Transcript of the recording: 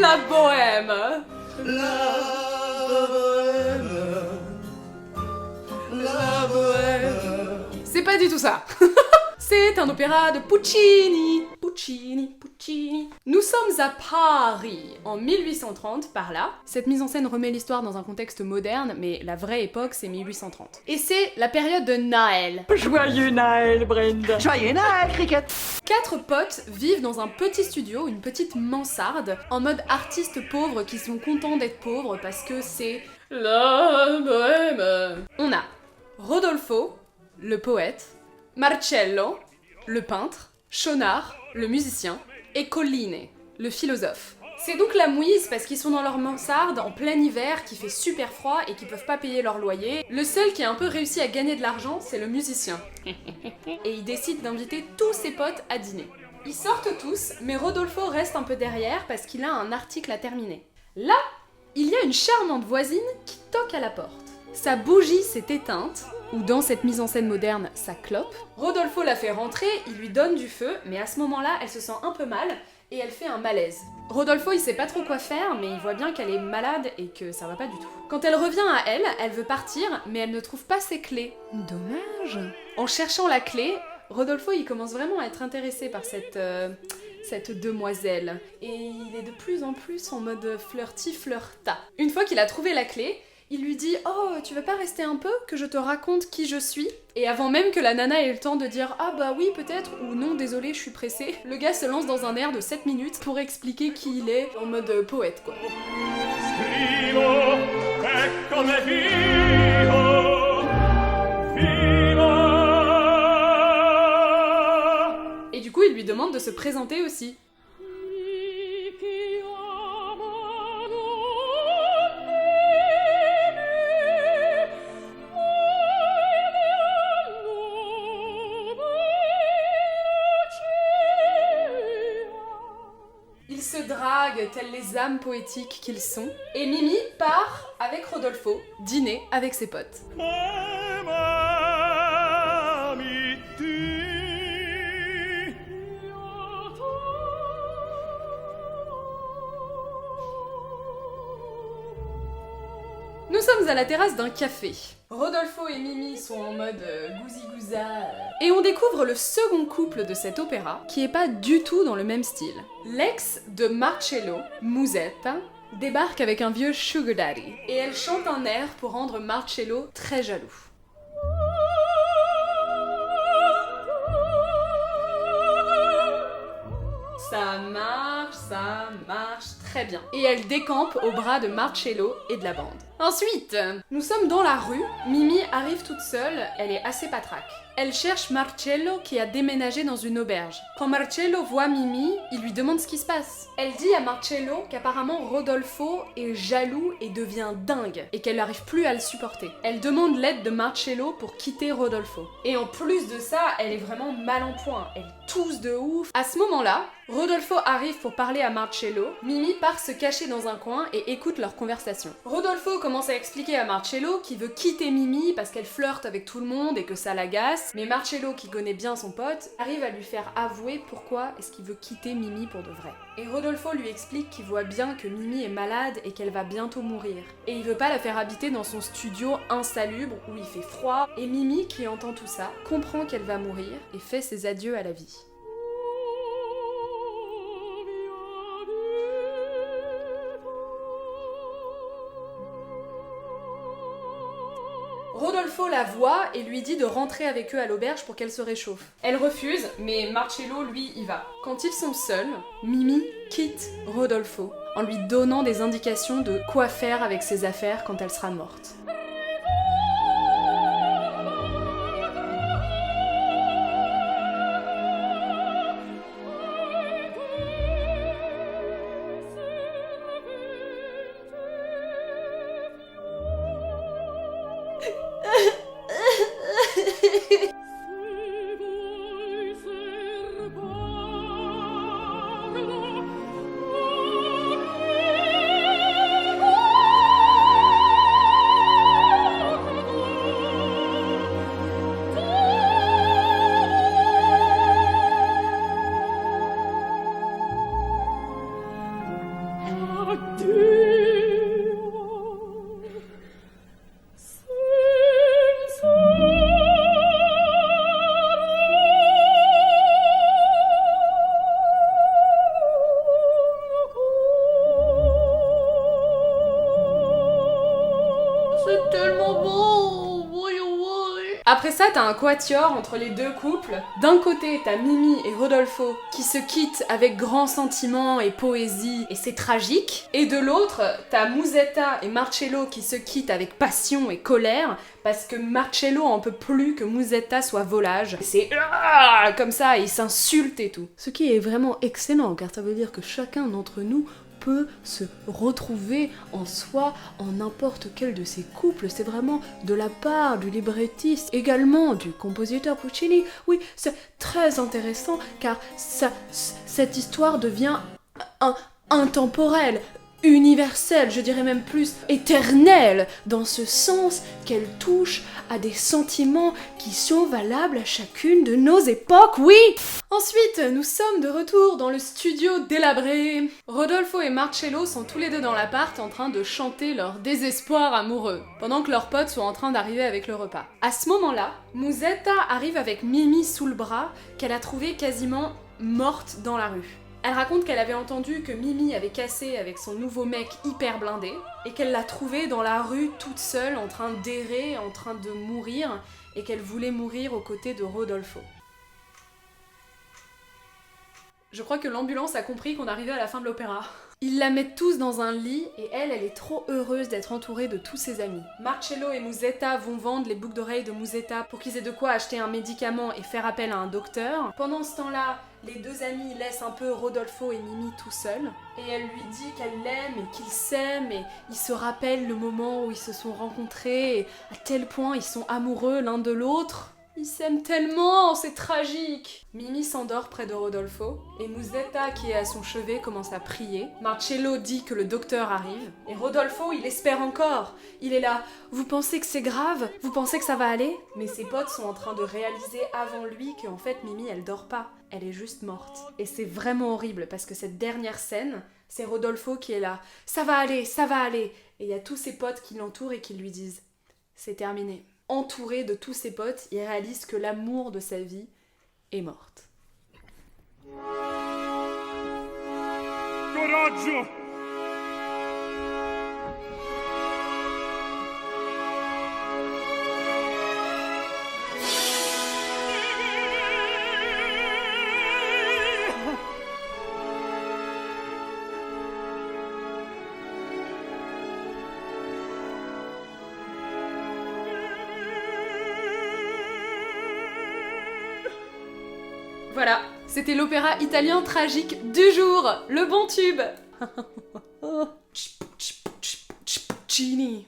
la bohème. La bohème. La bohème. C'est pas du tout ça. C'est un opéra de Puccini. Puccini. Nous sommes à Paris, en 1830, par là. Cette mise en scène remet l'histoire dans un contexte moderne, mais la vraie époque, c'est 1830. Et c'est la période de Noël. Joyeux Noël, Brenda. Joyeux Noël, Cricket. 4 potes vivent dans un petit studio, une petite mansarde, en mode artistes pauvres qui sont contents d'être pauvres parce que c'est la bohème. On a Rodolfo, le poète, Marcello, le peintre, Schaunard, le musicien, et Colline, le philosophe. C'est donc la mouise parce qu'ils sont dans leur mansarde en plein hiver, qui fait super froid et qui peuvent pas payer leur loyer. Le seul qui a un peu réussi à gagner de l'argent, c'est le musicien. Et il décide d'inviter tous ses potes à dîner. Ils sortent tous, mais Rodolfo reste un peu derrière parce qu'il a un article à terminer. Là, il y a une charmante voisine qui toque à la porte. Sa bougie s'est éteinte, ou dans cette mise en scène moderne, sa clope. Rodolfo la fait rentrer, il lui donne du feu, mais à ce moment-là, elle se sent un peu mal, et elle fait un malaise. Rodolfo, il sait pas trop quoi faire, mais il voit bien qu'elle est malade et que ça va pas du tout. Quand elle revient à elle veut partir, mais elle ne trouve pas ses clés. Dommage. En cherchant la clé, Rodolfo, il commence vraiment à être intéressé par cette demoiselle. Et il est de plus en plus en mode flirty-flirta. Une fois qu'il a trouvé la clé, il lui dit « Oh, tu veux pas rester un peu, que je te raconte qui je suis ?» Et avant même que la nana ait le temps de dire « Ah bah oui, peut-être » ou « Non, désolé, je suis pressé », le gars se lance dans un air de 7 minutes pour expliquer qui il est, en mode poète, quoi. Scrivo, ecco me vivo, vivo. Et du coup, il lui demande de se présenter aussi. Ils se draguent tels les âmes poétiques qu'ils sont, et Mimi part avec Rodolfo dîner avec ses potes. Nous sommes à la terrasse d'un café. Rodolfo et Mimi sont en mode gousi-gouza. Et on découvre le second couple de cet opéra, qui est pas du tout dans le même style. L'ex de Marcello, Musetta, débarque avec un vieux sugar daddy. Et elle chante un air pour rendre Marcello très jaloux. Ça marche très bien. Et elle décampe au bras de Marcello et de la bande. Ensuite, nous sommes dans la rue, Mimi arrive toute seule, elle est assez patraque. Elle cherche Marcello qui a déménagé dans une auberge. Quand Marcello voit Mimi, il lui demande ce qui se passe. Elle dit à Marcello qu'apparemment Rodolfo est jaloux et devient dingue, et qu'elle n'arrive plus à le supporter. Elle demande l'aide de Marcello pour quitter Rodolfo. Et en plus de ça, elle est vraiment mal en point, elle tousse de ouf. À ce moment-là, Rodolfo arrive pour parler à Marcello, Mimi part se cacher dans un coin et écoute leur conversation. Rodolfo commence à expliquer à Marcello qu'il veut quitter Mimi parce qu'elle flirte avec tout le monde et que ça l'agace, mais Marcello, qui connaît bien son pote, arrive à lui faire avouer pourquoi est-ce qu'il veut quitter Mimi pour de vrai. Et Rodolfo lui explique qu'il voit bien que Mimi est malade et qu'elle va bientôt mourir. Et il veut pas la faire habiter dans son studio insalubre où il fait froid. Et Mimi, qui entend tout ça, comprend qu'elle va mourir et fait ses adieux à la vie. Rodolfo la voit et lui dit de rentrer avec eux à l'auberge pour qu'elle se réchauffe. Elle refuse, mais Marcello, lui, y va. Quand ils sont seuls, Mimi quitte Rodolfo en lui donnant des indications de quoi faire avec ses affaires quand elle sera morte. Après ça, t'as un quatuor entre les deux couples. D'un côté, t'as Mimi et Rodolfo qui se quittent avec grand sentiment et poésie, et c'est tragique. Et de l'autre, t'as Musetta et Marcello qui se quittent avec passion et colère, parce que Marcello en peut plus que Musetta soit volage. C'est comme ça, et ils s'insultent et tout. Ce qui est vraiment excellent, car ça veut dire que chacun d'entre nous peut se retrouver en soi en n'importe quel de ces couples. C'est vraiment de la part du librettiste, également du compositeur Puccini. Oui, c'est très intéressant car cette histoire devient intemporelle, universelle, je dirais même plus éternelle, dans ce sens qu'elle touche à des sentiments qui sont valables à chacune de nos époques, oui! Ensuite, nous sommes de retour dans le studio délabré. Rodolfo et Marcello sont tous les deux dans l'appart en train de chanter leur désespoir amoureux, pendant que leurs potes sont en train d'arriver avec le repas. À ce moment-là, Musetta arrive avec Mimi sous le bras, qu'elle a trouvée quasiment morte dans la rue. Elle raconte qu'elle avait entendu que Mimi avait cassé avec son nouveau mec hyper blindé, et qu'elle l'a trouvée dans la rue toute seule, en train d'errer, en train de mourir, et qu'elle voulait mourir aux côtés de Rodolfo. Je crois que l'ambulance a compris qu'on arrivait à la fin de l'opéra. Ils la mettent tous dans un lit et elle est trop heureuse d'être entourée de tous ses amis. Marcello et Musetta vont vendre les boucles d'oreilles de Musetta pour qu'ils aient de quoi acheter un médicament et faire appel à un docteur. Pendant ce temps-là, les deux amis laissent un peu Rodolfo et Mimi tout seuls. Et elle lui dit qu'elle l'aime et qu'ils s'aiment et ils se rappellent le moment où ils se sont rencontrés et à tel point ils sont amoureux l'un de l'autre. Ils s'aiment tellement, c'est tragique. Mimi s'endort près de Rodolfo, et Musetta, qui est à son chevet, commence à prier. Marcello dit que le docteur arrive, et Rodolfo, il espère encore. Il est là, vous pensez que c'est grave? Vous pensez que ça va aller? Mais ses potes sont en train de réaliser avant lui qu'en fait Mimi, elle dort pas, elle est juste morte. Et c'est vraiment horrible, parce que cette dernière scène, c'est Rodolfo qui est là, ça va aller, ça va aller. Et il y a tous ses potes qui l'entourent et qui lui disent, c'est terminé. Entouré de tous ses potes, il réalise que l'amour de sa vie est morte. Coraggio! Voilà, c'était l'opéra italien tragique du jour, le bon tube. Puccini.